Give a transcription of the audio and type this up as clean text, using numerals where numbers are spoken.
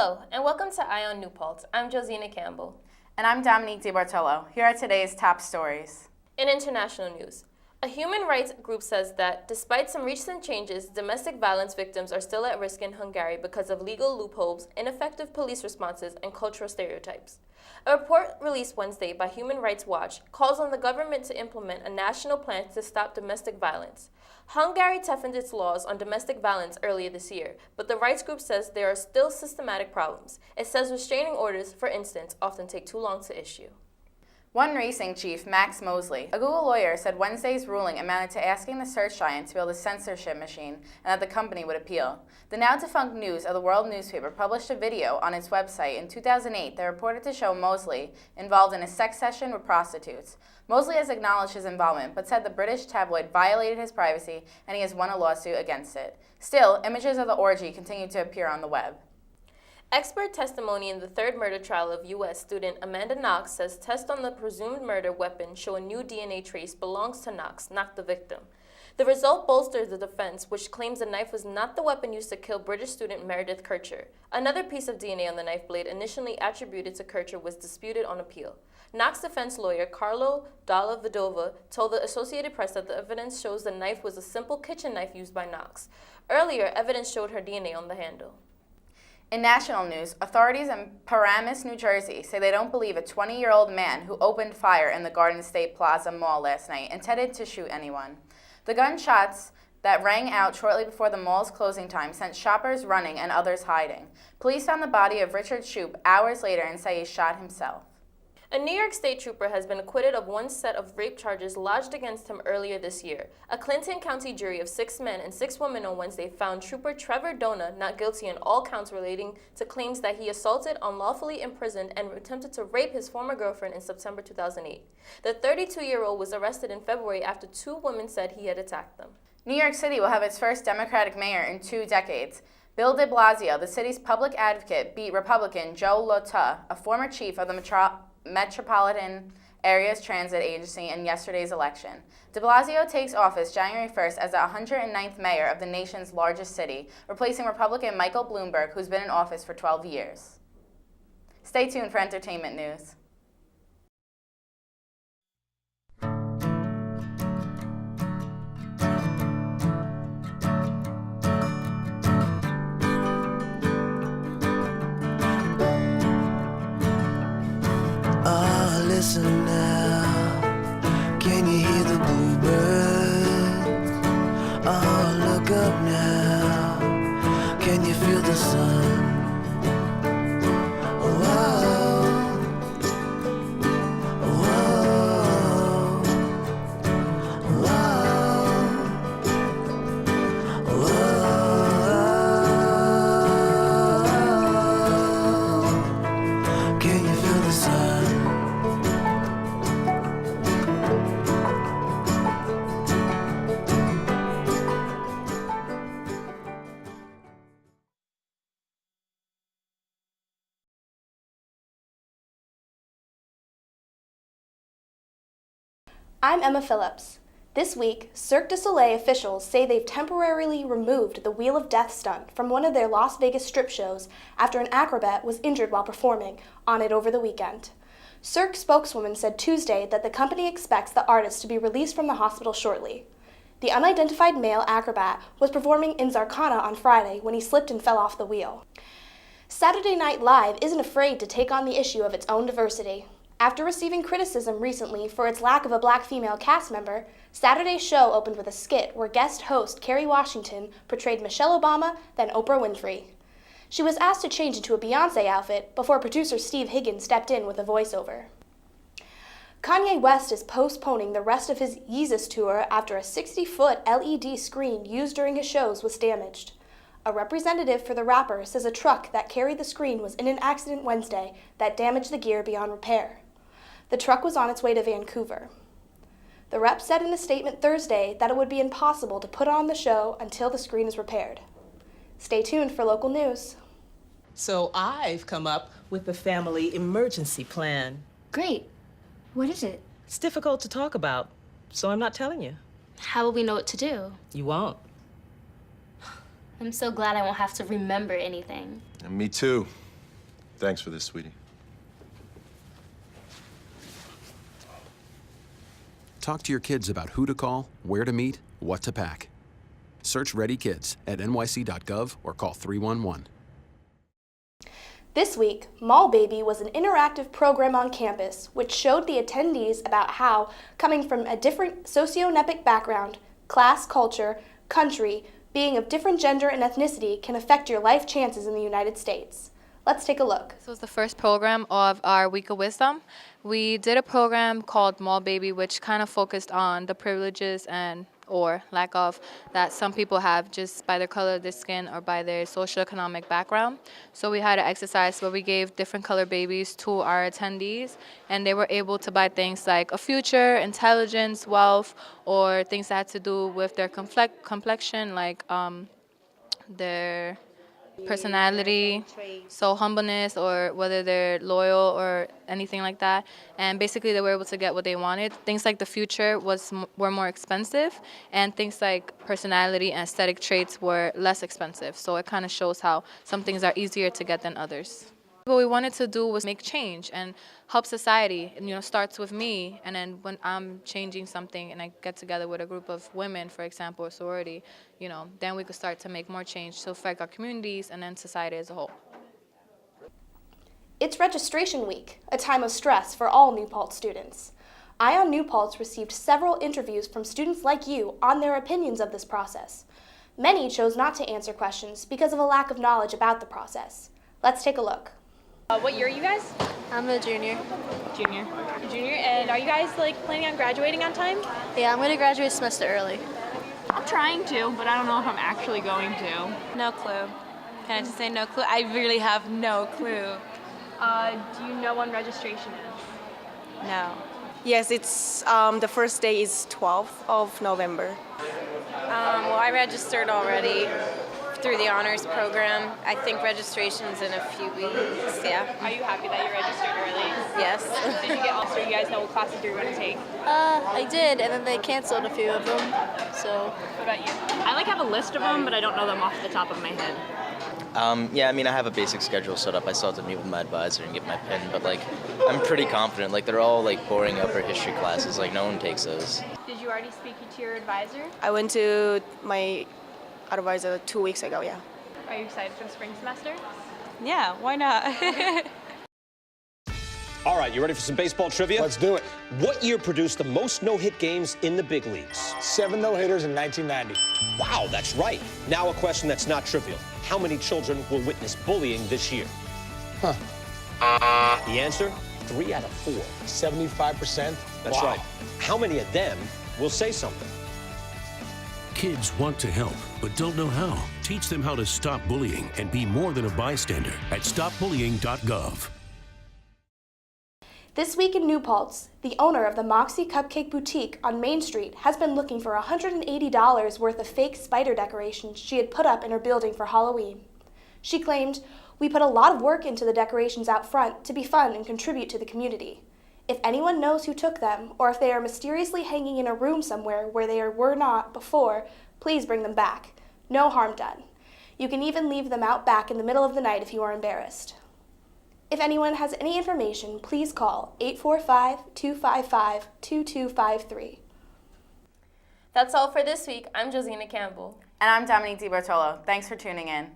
Hello, and welcome to On New Paltz. I'm Josina Campbell. And I'm Dominique DiBartolo. Here are today's top stories. In international news, a human rights group says that despite some recent changes, domestic violence victims are still at risk in Hungary because of legal loopholes, ineffective police responses, and cultural stereotypes. A report released Wednesday by Human Rights Watch calls on the government to implement a national plan to stop domestic violence. Hungary toughened its laws on domestic violence earlier this year, but the rights group says there are still systematic problems. It says restraining orders, for instance, often take too long to issue. One racing chief, Max Mosley, a Google lawyer, said Wednesday's ruling amounted to asking the search giant to build a censorship machine and that the company would appeal. The now-defunct News of the World newspaper published a video on its website in 2008 that reported to show Mosley involved in a sex session with prostitutes. Mosley has acknowledged his involvement, but said the British tabloid violated his privacy and he has won a lawsuit against it. Still, images of the orgy continue to appear on the web. Expert testimony in the third murder trial of U.S. student Amanda Knox says tests on the presumed murder weapon show a new DNA trace belongs to Knox, not the victim. The result bolsters the defense, which claims the knife was not the weapon used to kill British student Meredith Kircher. Another piece of DNA on the knife blade initially attributed to Kircher was disputed on appeal. Knox defense lawyer Carlo Dalla Vedova told the Associated Press that the evidence shows the knife was a simple kitchen knife used by Knox. Earlier, evidence showed her DNA on the handle. In national news, authorities in Paramus, New Jersey say they don't believe a 20-year-old man who opened fire in the Garden State Plaza Mall last night intended to shoot anyone. The gunshots that rang out shortly before the mall's closing time sent shoppers running and others hiding. Police found the body of Richard Shoup hours later and say he shot himself. A New York State trooper has been acquitted of one set of rape charges lodged against him earlier this year. A Clinton County jury of 6 men and 6 women on Wednesday found Trooper Trevor Dona not guilty on all counts relating to claims that he assaulted, unlawfully imprisoned, and attempted to rape his former girlfriend in September 2008. The 32-year-old was arrested in February after 2 women said he had attacked them. New York City will have its first Democratic mayor in 2 decades. Bill de Blasio, the city's public advocate, beat Republican Joe Lota, a former chief of the Metropolitan Areas Transit Agency, in yesterday's election. De Blasio takes office January 1st as the 109th mayor of the nation's largest city, replacing Republican Michael Bloomberg, who's been in office for 12 years. Stay tuned for entertainment news. Listen now, can you hear the bluebirds? Oh, look up now, can you feel the sun? Whoa, whoa, whoa, whoa. Can you feel the sun? I'm Emma Phillips. This week, Cirque du Soleil officials say they've temporarily removed the Wheel of Death stunt from one of their Las Vegas strip shows after an acrobat was injured while performing on it over the weekend. Cirque spokeswoman said Tuesday that the company expects the artist to be released from the hospital shortly. The unidentified male acrobat was performing in Zarkana on Friday when he slipped and fell off the wheel. Saturday Night Live isn't afraid to take on the issue of its own diversity. After receiving criticism recently for its lack of a black female cast member, Saturday's show opened with a skit where guest host Kerry Washington portrayed Michelle Obama, then Oprah Winfrey. She was asked to change into a Beyoncé outfit before producer Steve Higgins stepped in with a voiceover. Kanye West is postponing the rest of his Yeezus tour after a 60-foot LED screen used during his shows was damaged. A representative for the rapper says a truck that carried the screen was in an accident Wednesday that damaged the gear beyond repair. The truck was on its way to Vancouver. The rep said in a statement Thursday that it would be impossible to put on the show until the screen is repaired. Stay tuned for local news. So I've come up with the family emergency plan. Great. What is it? It's difficult to talk about, so I'm not telling you. How will we know what to do? You won't. I'm so glad I won't have to remember anything. And me too. Thanks for this, sweetie. Talk to your kids about who to call, where to meet, what to pack. Search Ready Kids at nyc.gov or call 311. This week, Mall Baby was an interactive program on campus which showed the attendees about how, coming from a different socioeconomic background, class, culture, country, being of different gender and ethnicity can affect your life chances in the United States. Let's take a look. This was the first program of our Week of Wisdom. We did a program called Mall Baby, which kind of focused on the privileges and or lack of that some people have just by their color of their skin or by their socioeconomic background. So we had an exercise where we gave different color babies to our attendees, and they were able to buy things like a future, intelligence, wealth, or things that had to do with their complexion, like their personality, so humbleness, or whether they're loyal or anything like that. And basically they were able to get what they wanted. Things like the future were more expensive, and things like personality and aesthetic traits were less expensive. So it kind of shows how some things are easier to get than others. What we wanted to do was make change and help society. And, it starts with me, and then when I'm changing something and I get together with a group of women, for example, or sorority, then we could start to make more change to affect our communities and then society as a whole. It's registration week, a time of stress for all New Paltz students. On New Paltz received several interviews from students like you on their opinions of this process. Many chose not to answer questions because of a lack of knowledge about the process. Let's take a look. What year are you guys? I'm a junior. Junior. Junior, and are you guys planning on graduating on time? Yeah, I'm going to graduate a semester early. I'm trying to, but I don't know if I'm actually going to. No clue. Can I just say no clue? I really have no clue. Do you know when registration is? No. Yes, it's the first day is 12th of November. Well, I registered already through the honors program. I think registration's in a few weeks, yeah. Are you happy that you registered early? Yes. Did you get also, you guys know what classes you're going to take? I did, and then they canceled a few of them, so. What about you? I have a list of them, but I don't know them off the top of my head. Yeah, I have a basic schedule set up. I still have to meet with my advisor and get my pin, but I'm pretty confident. They're all boring upper history classes. No one takes those. Did you already speak to your advisor? I went to my advisor 2 weeks ago, yeah. Are you excited for the spring semester? Yeah, why not? All right, you ready for some baseball trivia? Let's do it. What year produced the most no-hit games in the big leagues? 7 no-hitters in 1990. Wow, that's right. Now a question that's not trivial. How many children will witness bullying this year? The answer, 3 out of 4. 75%? That's right. How many of them will say something? Kids want to help, but don't know how. Teach them how to stop bullying and be more than a bystander at stopbullying.gov. This week in New Paltz, the owner of the Moxie Cupcake Boutique on Main Street has been looking for $180 worth of fake spider decorations she had put up in her building for Halloween. She claimed, "We put a lot of work into the decorations out front to be fun and contribute to the community. If anyone knows who took them, or if they are mysteriously hanging in a room somewhere where they were not before, please bring them back. No harm done. You can even leave them out back in the middle of the night if you are embarrassed." If anyone has any information, please call 845-255-2253. That's all for this week. I'm Josina Campbell. And I'm Dominique DiBartolo. Thanks for tuning in.